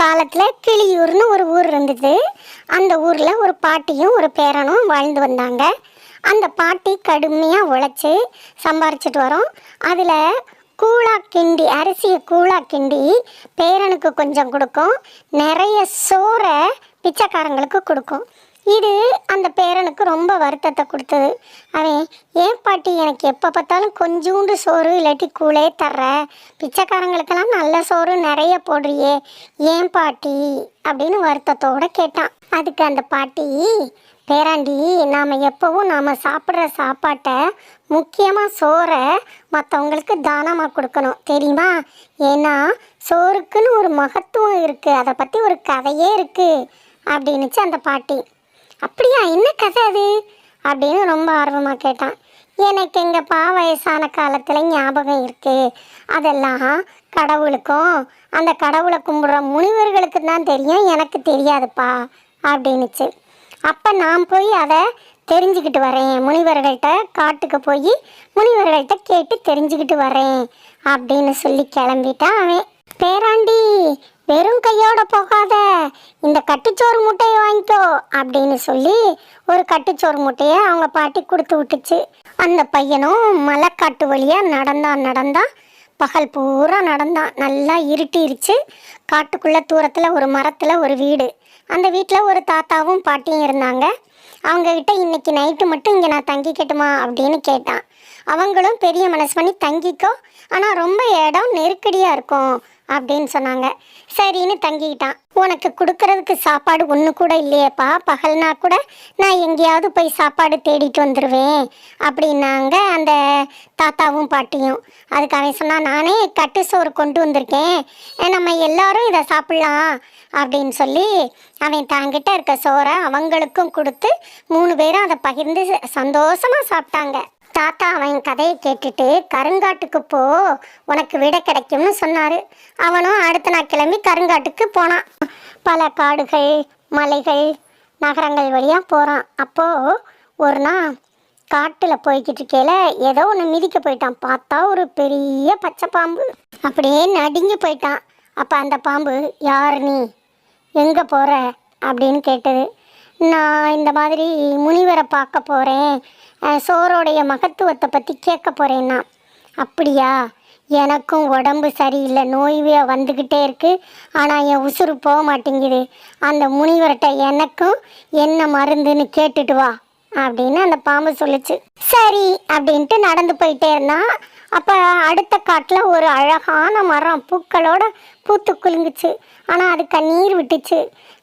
காலத்தில் கிளியூர்னு ஒரு ஊர் இருந்தது. அந்த ஊரில் ஒரு பாட்டியும் ஒரு பேரனும் வாழ்ந்து வந்தாங்க. அந்த பாட்டி கடுமையாக உழைச்சி சம்பாரிச்சிட்டு வரோம். அதில் கூழா கிண்டி, அரிசியை கூழா கிண்டி பேரனுக்கு கொஞ்சம் கொடுக்கும், நிறைய சோறை பிச்சைக்காரங்களுக்கு கொடுக்கும். இது அந்த பேரனுக்கு ரொம்ப வருத்தத்தை கொடுத்தது. அவன், ஏன் பாட்டி எனக்கு எப்போ பார்த்தாலும் கொஞ்சோண்டு சோறு இல்லாட்டி கூழே தர்ற, பிச்சைக்காரங்களுக்கெல்லாம் நல்ல சோறு நிறைய போடுறியே, ஏன் பாட்டி அப்படின்னு வருத்தத்தோடு கேட்டான். அதுக்கு அந்த பாட்டி, பேராண்டி, நாம் எப்போவும் நாம் சாப்பிட்ற சாப்பாட்டை, முக்கியமாக சோறை மற்றவங்களுக்கு தானமாக கொடுக்கணும் தெரியுமா? ஏன்னா சோறுக்குன்னு ஒரு மகத்துவம் இருக்குது, அதை பற்றி ஒரு கதையே இருக்குது அப்படின்னுச்சு அந்த பாட்டி. அப்படியா, என்ன கதை அது அப்படின்னு ரொம்ப ஆர்வமாக கேட்டான். எனக்கு எங்கப்பா வயசான காலத்தில் ஞாபகம் இருக்குது, அதெல்லாம் கடவுளுக்கும் அந்த கடவுளை கும்பிட்ற முனிவர்களுக்கு தான் தெரியும், எனக்கு தெரியாதுப்பா அப்படின்னுச்சு. அப்போ நான் போய் அதை தெரிஞ்சுக்கிட்டு வரேன், முனிவர்கள்ட்ட காட்டுக்கு போய் முனிவர்கள்ட்ட கேட்டு தெரிஞ்சுக்கிட்டு வரேன் அப்படின்னு சொல்லி கிளம்பிட்டான் அவன். பேராண்டி, வெறும் கையோட போகாத, இந்த கட்டுச்சோறு மூட்டையை வாங்கிக்கோ அப்படின்னு சொல்லி ஒரு கட்டுச்சோறு மூட்டையை அவங்க பாட்டி கொடுத்து விட்டுச்சு. அந்த பையனும் மலைக்காட்டு வழியாக நடந்தான். பகல் பூரா நடந்தான். நல்லா இருட்டிருச்சு. காட்டுக்குள்ளே தூரத்தில் ஒரு மரத்தில் ஒரு வீடு. அந்த வீட்டில் ஒரு தாத்தாவும் பாட்டியும் இருந்தாங்க. அவங்கக்கிட்ட இன்னைக்கு நைட்டு மட்டும் இங்கே நான் தங்கிக்கட்டுமா அப்படின்னு கேட்டான். அவங்களும் பெரிய மனசு பண்ணி தங்கிக்கோ, ஆனால் ரொம்ப இடம் நெருக்கடியாக இருக்கும் அப்படின்னு சொன்னாங்க. சரின்னு தங்கிக்கிட்டான். உனக்கு கொடுக்கறதுக்கு சாப்பாடு ஒன்று கூட இல்லையேப்பா, பகல்னா கூட நான் எங்கேயாவது போய் சாப்பாடு தேடிட்டு வந்துடுவேன் அப்படின்னாங்க அந்த தாத்தாவும் பாட்டியும். அதுக்கு அவன் சொன்னான், நானே கட்டு சோறு கொண்டு வந்திருக்கேன், நம்ம எல்லாரும் இதை சாப்பிட்லாம் அப்படின்னு சொல்லி அவன் தாங்கிட்ட இருக்க சோறை அவங்களுக்கும் கொடுத்து 3 பேரும் அதை பகிர்ந்து சந்தோஷமாக சாப்பிட்டாங்க. தாத்தா அவன் கதையை கேட்டுட்டு, கருங்காட்டுக்கு போ, உனக்கு விடை கிடைக்கும்னு சொன்னார். அவனும் அடுத்த நாள் கிளம்பி கருங்காட்டுக்கு போனான். பல காடுகள், மலைகள், நகரங்கள் வழியாக போகிறான். அப்போது ஒரு நாள் காட்டில் போய்கிட்டு இருக்கையில் ஏதோ ஒன்று மிதிக்க போயிட்டான். பார்த்தா ஒரு பெரிய பச்சை பாம்பு. அப்படியே நடுங்கி போயிட்டான். அப்போ அந்த பாம்பு, யார் நீ, எங்கே போகிற அப்படின்னு கேட்டது. நான் இந்த மாதிரி முனிவரை பார்க்க போகிறேன், சோரோடைய மகத்துவத்தை பற்றி கேட்க போகிறேன்னா. அப்படியா, எனக்கும் உடம்பு சரியில்லை, நோய் வந்துக்கிட்டே இருக்குது, ஆனால் என் உசுறு போக மாட்டேங்குது, அந்த முனிவர்கிட்ட எனக்கும் என்ன மருந்துன்னு கேட்டுட்டு வா அப்படின்னு அந்த பாம்பு சொல்லிச்சு. சரி அப்படின்ட்டு நடந்து போயிட்டே இருந்தான். அப்போ அடுத்த காட்டில் ஒரு அழகான மரம் பூக்களோட பூத்து குலுங்குச்சு. ஆனால் அது கண்ணீர் விட்டுச்சு.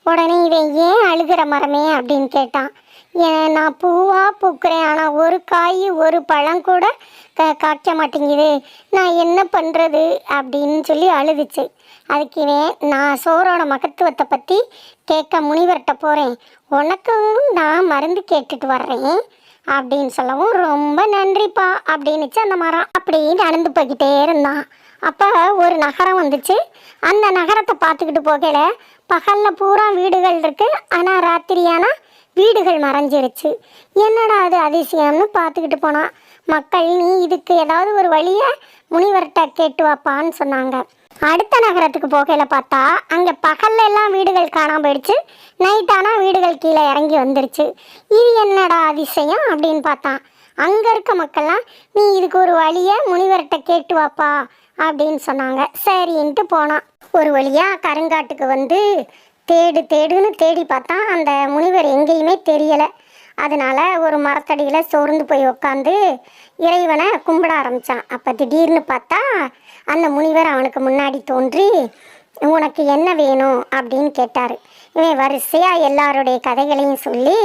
உடனே இவன், ஏன் அழுகிற மரமே அப்படின்னு கேட்டான். நான் பூவாக பூக்கிறேன், ஆனால் ஒரு காய் ஒரு பழம் கூட காய்க்க மாட்டேங்குது, நான் என்ன பண்ணுறது அப்படின்னு சொல்லி அழுதுச்சு. அதுக்கு இவன், நான் சோரோட மகத்துவத்தை பற்றி கேட்க முனிவர்கிட்ட போகிறேன், உனக்கு நான் மருந்து கேட்டுட்டு வர்றேன் அப்படின்னு சொல்லவும், ரொம்ப நன்றிப்பா அப்படின்னுச்சு அந்த மரம். அப்படி நடந்து போய்கிட்டே இருந்தான். அப்போ ஒரு நகரம் வந்துச்சு. அந்த நகரத்தை பார்த்துக்கிட்டு போகல, பகலில் பூரா வீடுகள் இருக்குது, ஆனால் ராத்திரியானா வீடுகள் மறைஞ்சிருச்சு. என்னடா அது அதிசயம்னு பார்த்துக்கிட்டு போனான். மக்கள், நீ இதுக்கு ஏதாவது ஒரு வழியை முனிவர்கிட்ட கேட்டு வாப்பான்னு சொன்னாங்க. அடுத்த நகரத்துக்கு போகையில பார்த்தா அங்கே பகல்ல எல்லாம் வீடுகள் காணாம போயிடுச்சு, நைட்டானா வீடுகள் கீழே இறங்கி வந்துருச்சு. இது என்னடா அதிசயம் அப்படின்னு பார்த்தான். அங்கே இருக்க மக்கள்லாம், நீ இதுக்கு ஒரு வழியை முனிவர்கிட்ட கேட்டு வாப்பா அப்படின்னு சொன்னாங்க. சரின்ட்டு போனான். ஒரு வழியாக கருங்காட்டுக்கு வந்து தேடுன்னு தேடி பார்த்தா அந்த முனிவர் எங்கேயுமே தெரியலை. அதனால ஒரு மரத்தடியில் சோர்ந்து போய் உட்காந்து இறைவனை கும்பிட ஆரம்பித்தான். அப்போ திடீர்னு பார்த்தா அந்த முனிவர் அவனுக்கு முன்னாடி தோன்றி, உனக்கு என்ன வேணும் அப்படின்னு கேட்டார். இவன் வரிசையாக எல்லாருடைய கதைகளையும் சொல்லி,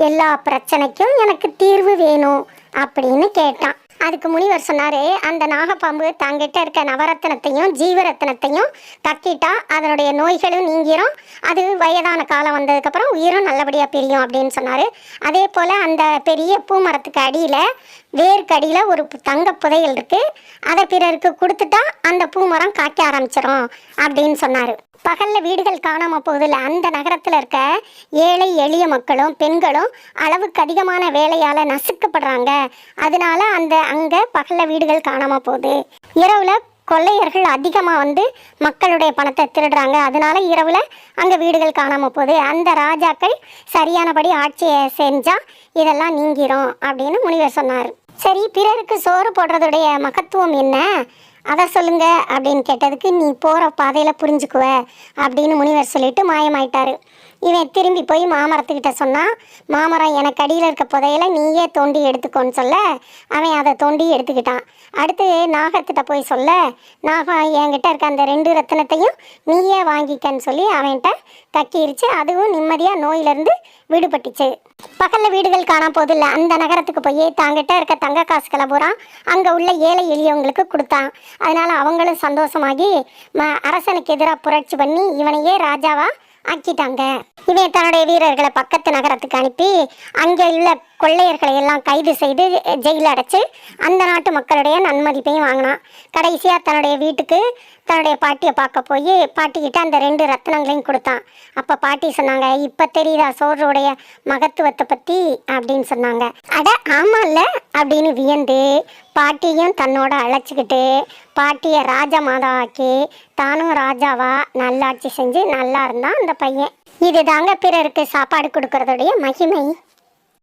எல்லா பிரச்சனைக்கும் எனக்கு தீர்வு வேணும் அப்படின்னு கேட்டான். அதுக்கு முனிவர் சொன்னார், அந்த நாகப்பாம்பு தங்கிட்ட இருக்க நவரத்னத்தையும் ஜீவரத்னத்தையும் கக்கிட்டா அதனுடைய நோய்களும் நீங்கிரும், அது வயதான காலம் வந்ததுக்கப்புறம் உயிரும் நல்லபடியாக பிரியும் அப்படின்னு சொன்னார். அதே போல் அந்த பெரிய பூமரத்துக்கு அடியில், வேர்க்கடியில் ஒரு தங்க புதையல் இருக்குது, அதை பிறருக்கு கொடுத்துட்டா அந்த பூமரம் காய்க்க ஆரம்பிச்சிடும் அப்படின்னு சொன்னார். பகலில் வீடுகள் காணாமல் போகுதில்ல, அந்த நகரத்தில் இருக்க ஏழை எளிய மக்களும் பெண்களும் அளவுக்கு அதிகமான வேலையால் நசுக்கப்படுறாங்க. அதனால அங்கே பகலில் வீடுகள் காணாமல் போகுது. இரவில் கொள்ளையர்கள் அதிகமாக வந்து மக்களுடைய பணத்தை திருடுறாங்க. அதனால இரவில் அங்கே வீடுகள் காணாமல் போகுது. அந்த ராஜாக்கள் சரியானபடி ஆட்சியை செஞ்சால் இதெல்லாம் நீங்கிரும் அப்படின்னு முனிவர் சொன்னார். சரி, பிறருக்கு சோறு போடுறதுடைய மகத்துவம் என்ன, அதை சொல்லுங்க அப்படின்னு கேட்டதுக்கு, நீ போகிற பாதையில் புரிஞ்சுக்குவ அப்படின்னு முனிவர் சொல்லிட்டு மாயமாயிட்டாரு. இவன் திரும்பி போய் மாமரத்துக்கிட்ட சொன்னான், மாமரம் எனக்கு அடியில் இருக்க புதையில நீயே தோண்டி எடுத்துக்கோன்னு சொல்ல அவன் அதை தோண்டி எடுத்துக்கிட்டான். அடுத்து நாகத்திட்ட போய் சொல்ல, நாகம் என்கிட்ட இருக்க அந்த 2 ரத்தினத்தையும் நீயே வாங்கிக்கன்னு சொல்லி அவன்கிட்ட கக்கிருச்சு. அதுவும் நிம்மதியாக நோயிலிருந்து விடுபட்டுச்சு. பக்கத்தில் வீடுகள் காணாம போதில்ல, அந்த நகரத்துக்கு போய் தாங்கிட்ட இருக்க தங்க காசுகளை பூரா அங்கே உள்ள ஏழை எளியவங்களுக்கு கொடுத்தான். அதனால அவங்களும் சந்தோஷமாகி அரசனுக்கு எதிராக புரட்சி பண்ணி இவனையே ராஜாவா ஆக்கிட்டாங்க. இவன் தன்னுடைய வீரர்களை பக்கத்து நகரத்துக்கு அனுப்பி அங்கே உள்ள கொள்ளையர்களை எல்லாம் கைது செய்து ஜெயிலில் அடைச்சி அந்த நாட்டு மக்களுடைய நன்மதிப்பையும் வாங்கினான். கடைசியாக தன்னுடைய வீட்டுக்கு தன்னுடைய பாட்டியை பார்க்க போய் பாட்டிக்கிட்ட அந்த 2 ரத்தினங்களையும் கொடுத்தான். அப்போ பாட்டி சொன்னாங்க, இப்போ தெரியுதா சோறுடைய மகத்துவத்தை பற்றி அப்படின்னு சொன்னாங்க. அட ஆமாம்ல அப்படின்னு வியந்து பாட்டியும் தன்னோட அழைச்சிக்கிட்டு பாட்டியை ராஜா மாதாவாக்கி தானும் ராஜாவா நல்லாட்சி செஞ்சு நல்லா இருந்தான் அந்த பையன். இதுதாங்க பிறருக்கு சாப்பாடு கொடுக்கறதுடைய மகிமை.